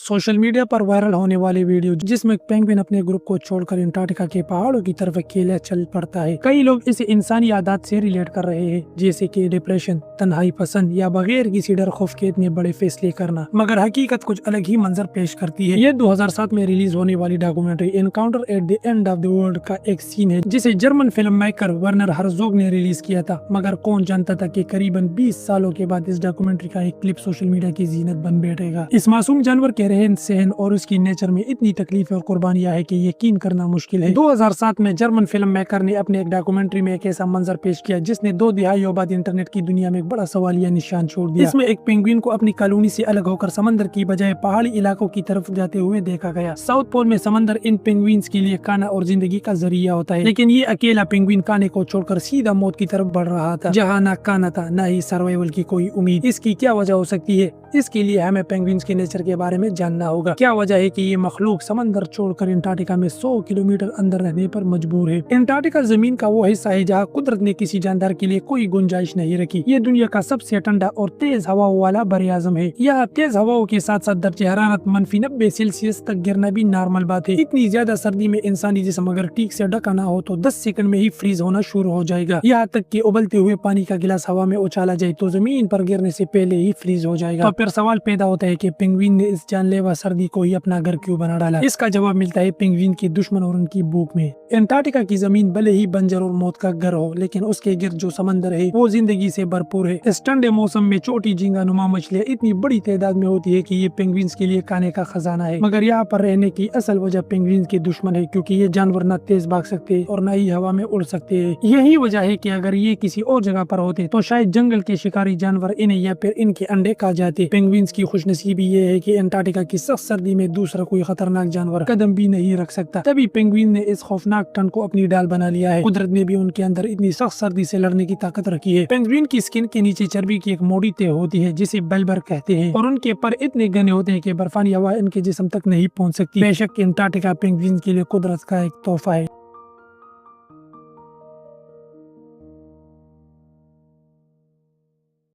Social media पर viral होने वाली वीडियो जिसमें पेंगुइन अपने ग्रुप को छोड़कर अंटार्कटिका के पहाड़ों की तरफ अकेले चल पड़ता है। कई लोग इसे इंसानी आदत से रिलेट कर रहे हैं, जैसे कि डिप्रेशन, तन्हाई पसंद या बगैर किसी डर खौफ के इतने बड़े फैसले करना। मगर हकीकत कुछ अलग ही मंजर पेश करती है। ये 2007 में रिलीज होने वाली documentary encounter at the end of the world का एक सीन है, जिसे German film maker Werner Herzog ने रिलीज किया था। मगर कौन जानता था कि करीबन 20 सालों के बाद इस डॉक्यूमेंट्री का एक क्लिप सोशल मीडिया की जीनत बन बैठेगा। इस मासूम जानवर के रहन सहन और उसकी नेचर में इतनी तकलीफ और कुर्बानियां है कि यकीन करना मुश्किल है। 2007 में जर्मन फिल्म मेकर ने अपने एक डॉक्यूमेंट्री में एक ऐसा मंजर पेश किया जिसने 2 दहाइयों बाद इंटरनेट की दुनिया में एक बड़ा सवालिया निशान छोड़ दिया। इसमें एक पेंगुइन को अपनी कॉलोनी से अलग होकर समंदर की बजाय पहाड़ी इलाकों की तरफ जाते हुए देखा गया। साउथ पोल में समंदर इन पेंगुइन्स के लिए खाना और जिंदगी का जरिया होता है, लेकिन ये अकेला पेंगुइन खाने को छोड़कर सीधा मौत की तरफ बढ़ रहा था, जहाँ न खाना था न ही सर्वाइवल की कोई उम्मीद। इसकी क्या वजह हो सकती है? इसके लिए हमें पेंगुइन्स के नेचर के बारे में जानना होगा। क्या वजह है कि ये मखलूक समंदर छोड़कर अंटार्कटिका में 100 किलोमीटर अंदर रहने पर मजबूर है? अंटार्कटिका जमीन का वो हिस्सा है जहाँ कुदरत ने किसी जानदार के लिए कोई गुंजाइश नहीं रखी। ये दुनिया का सबसे ठंडा और तेज हवाओं वाला बरआज़म है। यहाँ तेज हवाओं के साथ साथ दर्जे हरारत -90 सेल्सियस तक गिरना भी नॉर्मल बात है। इतनी ज्यादा सर्दी में इंसानी जिस्म अगर ठीक से ढका ना हो तो 10 सेकंड में ही फ्रीज होना शुरू हो जाएगा। यहाँ तक कि उबलते हुए पानी का गिलास हवा में उछाला जाए तो जमीन पर गिरने से पहले ही फ्रीज हो जाएगा। तो फिर सवाल पैदा होता है कि पेंगुइन ने इस जानलेवा सर्दी को ही अपना घर क्यों बना डाला? इसका जवाब मिलता है पेंगुइन के दुश्मन और उनकी भूख में। अंटार्कटिका की जमीन भले ही बंजर और मौत का घर हो, लेकिन उसके गिर्द जो समंदर है वो जिंदगी से भरपूर है। इस ठंडे मौसम में छोटी झींगा नुमा मछलियां इतनी बड़ी तादाद में होती है कि ये पेंगुइन्स के लिए खाने का खजाना है। मगर यहाँ पर रहने की असल वजह पेंगुइन्स के दुश्मन है, क्योंकि ये जानवर न तेज भाग सकते और न ही हवा में उड़ सकते हैं। यही वजह है कि अगर ये किसी और जगह पर होते तो शायद जंगल के शिकारी जानवर इन्हें या फिर इनके अंडे खा जाते। पेंगुइन्स की खुशनसीबी ये है कि अंटार्कटिका की सख्त सर्दी में दूसरा कोई खतरनाक जानवर कदम भी नहीं रख सकता। तभी पेंगुइन ने इस खौफनाक ठंड को अपनी डाल बना लिया है। कुदरत ने भी उनके अंदर इतनी सख्त सर्दी से लड़ने की ताकत रखी है। पेंगुइन की स्किन के नीचे चर्बी की एक मोटी तह होती है जिसे बल्बर कहते हैं, और उनके पर इतने घने होते हैं कि बर्फानी हवा इनके जिस्म तक नहीं पहुंच सकती। बेशक अंटार्कटिका पेंगुइन के लिए कुदरत का एक तोहफा है।